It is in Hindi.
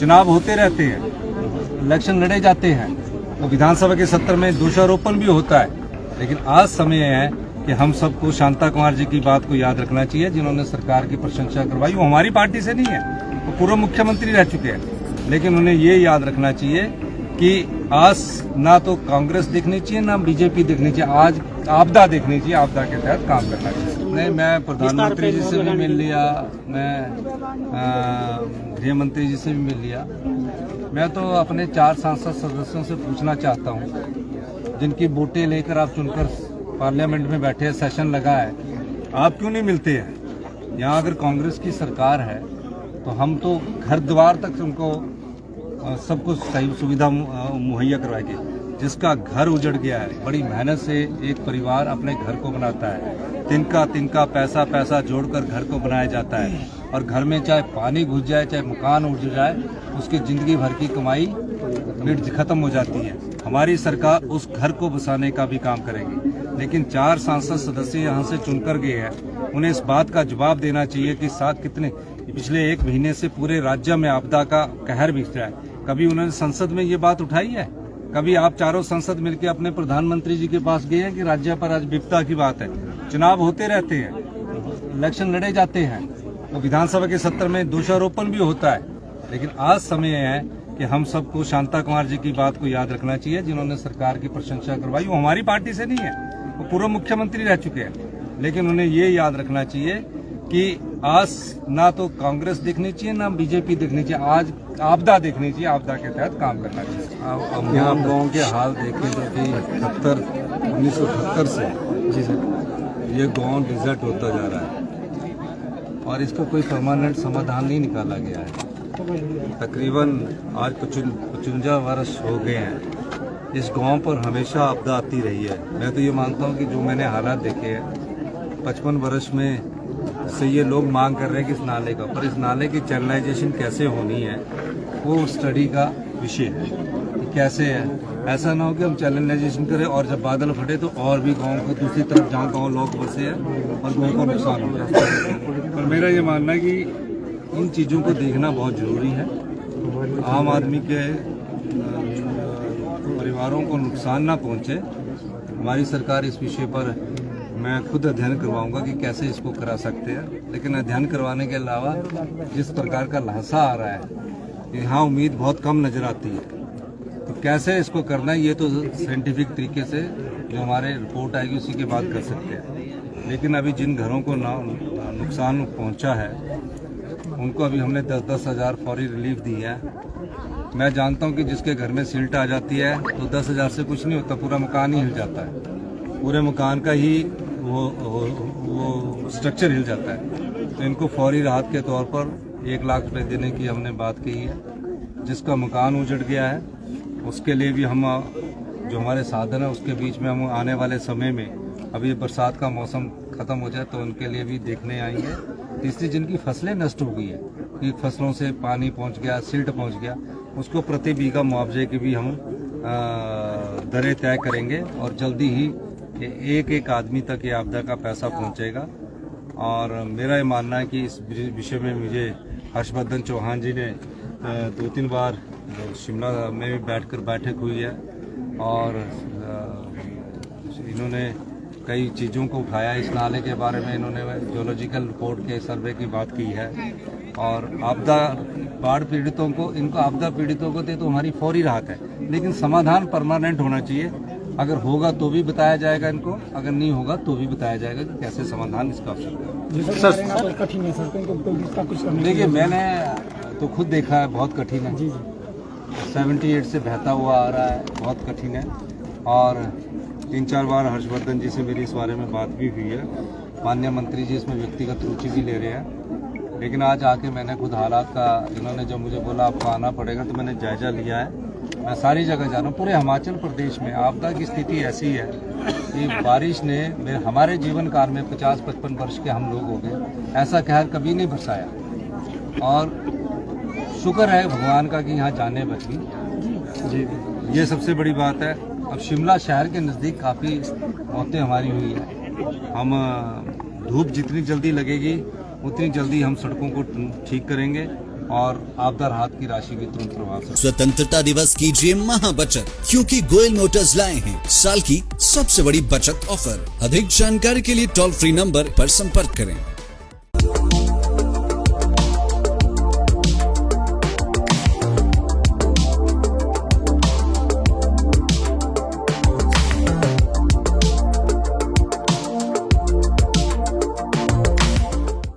चुनाव होते रहते हैं, इलेक्शन लड़े जाते हैं, तो विधानसभा के सत्र में दोषारोपण भी होता है, लेकिन आज समय है कि हम सबको शांता कुमार जी की बात को याद रखना चाहिए, जिन्होंने सरकार की प्रशंसा करवाई। वो हमारी पार्टी से नहीं है, वो पूर्व मुख्यमंत्री रह चुके हैं, लेकिन उन्हें ये याद रखना चाहिए कि आज ना तो कांग्रेस देखनी चाहिए ना बीजेपी देखनी चाहिए, आज आपदा देखनी चाहिए, आपदा के तहत काम करना चाहिए। नहीं, मैं प्रधानमंत्री जी से भी मिल लिया, मैं गृह मंत्री जी से भी मिल लिया। मैं तो अपने 4 सांसद सदस्यों से पूछना चाहता हूँ, जिनकी वोटें लेकर आप चुनकर पार्लियामेंट में बैठे हैं, सेशन लगा है, आप क्यों नहीं मिलते हैं? यहाँ अगर कांग्रेस की सरकार है तो हम तो घर द्वार तक उनको सब कुछ सही सुविधा मुहैया करवाएंगे। जिसका घर उजड़ गया है, बड़ी मेहनत से एक परिवार अपने घर को बनाता है, तिनका पैसा जोड़कर घर को बनाया जाता है, और घर में चाहे पानी घुस जाए, चाहे मकान उड़ जाए, उसकी जिंदगी भर की कमाई खत्म हो जाती है। हमारी सरकार उस घर को बसाने का भी काम करेगी, लेकिन 4 सांसद सदस्य यहाँ से चुनकर गए हैं, उन्हें इस बात का जवाब देना चाहिए कि पिछले 1 महीने से पूरे राज्य में आपदा का कहर बिछ रहा है। कभी उन्होंने संसद में ये बात उठाई है? कभी आप चारों संसद मिलकर अपने प्रधानमंत्री जी के पास गए हैं कि राज्य पर आज विपदा की बात है? चुनाव होते रहते हैं, इलेक्शन लड़े जाते हैं, तो विधानसभा के सत्र में दोषारोपण भी होता है, लेकिन आज समय है कि हम सबको शांता कुमार जी की बात को याद रखना चाहिए, जिन्होंने सरकार की प्रशंसा करवाई। वो हमारी पार्टी से नहीं है, वो पूर्व मुख्यमंत्री रह चुके हैं, लेकिन उन्हें ये याद रखना चाहिए कि आज ना तो कांग्रेस देखनी चाहिए ना बीजेपी देखनी चाहिए, आज आपदा देखनी चाहिए, आपदा के तहत काम करना चाहिए। अब यहाँ गाँव के हाल देखें तो कि 1978 से जी सर ये गाँव डिजर्ट होता जा रहा है और इसका कोई परमानेंट समाधान नहीं निकाला गया है। तकरीबन आज 55 वर्ष हो गए हैं, इस गांव पर हमेशा आपदा आती रही है। मैं तो ये मानता हूं कि जो मैंने हालात देखे हैं 55 वर्ष में से ये लोग मांग कर रहे हैं कि इस नाले का, पर इस नाले की चैनलाइजेशन कैसे होनी है वो स्टडी का विषय है कि कैसे है। ऐसा ना हो कि हम चैनलाइजेशन करें और जब बादल फटे तो और भी गाँव को दूसरी तरफ जहाँ गाँव लोग बसे हैं और गाँव को नुकसान हो जाता है। पर मेरा ये मानना है कि इन चीज़ों को देखना बहुत ज़रूरी है। आम आदमी के परिवारों को नुकसान ना पहुंचे। हमारी सरकार इस विषय पर मैं खुद अध्ययन करवाऊंगा कि कैसे इसको करा सकते हैं, लेकिन अध्ययन करवाने के अलावा जिस प्रकार का लहसा आ रहा है यहाँ उम्मीद बहुत कम नज़र आती है, तो कैसे इसको करना है ये तो साइंटिफिक तरीके से जो हमारे रिपोर्ट आएगी उसी के बाद कर सकते हैं। लेकिन अभी जिन घरों को नुकसान पहुँचा है उनको अभी हमने 10-10 हज़ार फौरी रिलीफ दी है। मैं जानता हूं कि जिसके घर में सिल्ट आ जाती है तो 10 हज़ार से कुछ नहीं होता, पूरा मकान ही हिल जाता है, पूरे मकान का ही वो स्ट्रक्चर हिल जाता है। तो इनको फौरी राहत के तौर पर 1 लाख रुपए देने की हमने बात की है। जिसका मकान उजड़ गया है उसके लिए भी हम जो हमारे साधन है उसके बीच में हम आने वाले समय में, अभी बरसात का मौसम ख़त्म हो जाए तो उनके लिए भी देखने आएंगे। तीसरी जिनकी फसलें नष्ट हो गई है, कि फसलों से पानी पहुंच गया, सिल्ट पहुंच गया, उसको प्रति बीघा मुआवजे की भी हम दरें तय करेंगे और जल्दी ही एक आदमी तक ये आपदा का पैसा पहुंचेगा। और मेरा ये मानना है कि इस विषय में मुझे हर्षवर्धन चौहान जी ने 2-3 बार शिमला में भी बैठक हुई है और इन्होंने कई चीज़ों को उठाया। इस नाले के बारे में इन्होंने जियोलॉजिकल रिपोर्ट के सर्वे की बात की है और बाढ़ पीड़ितों को, इनको आपदा पीड़ितों को दे तो हमारी फौरी राहत है, लेकिन समाधान परमानेंट होना चाहिए। अगर होगा तो भी बताया जाएगा इनको, अगर नहीं होगा तो भी बताया जाएगा कि कैसे समाधान इसका अवसर है। देखिए मैंने तो खुद देखा है, बहुत कठिन है। 78 से बहता हुआ आ रहा है, बहुत कठिन है। और 3-4 बार हर्षवर्धन जी से मेरी इस बारे में बात भी हुई है। माननीय मंत्री जी इसमें व्यक्तिगत रुचि भी ले रहे हैं, लेकिन आज आके मैंने खुद हालात का, इन्होंने जब मुझे बोला आपको आना पड़ेगा तो मैंने जायजा लिया है। मैं सारी जगह जा रहा हूँ। पूरे हिमाचल प्रदेश में आपदा की स्थिति ऐसी है कि बारिश ने हमारे जीवन काल में 50-55 वर्ष के हम लोग हो गए, ऐसा कहर कभी नहीं बरसाया। और शुक्र है भगवान का कि यहाँ जाने बच गई जी, ये सबसे बड़ी बात है। अब शिमला शहर के नज़दीक काफ़ी मौतें हमारी हुई है। हम धूप जितनी जल्दी लगेगी उतनी जल्दी हम सड़कों को ठीक करेंगे और आपदा राहत की राशि भी तुरंत प्रभाव से। स्वतंत्रता दिवस कीजिए महाबचत, क्योंकि गोयल मोटर्स लाए हैं साल की सबसे बड़ी बचत ऑफर। अधिक जानकारी के लिए टोल फ्री नंबर पर संपर्क करें।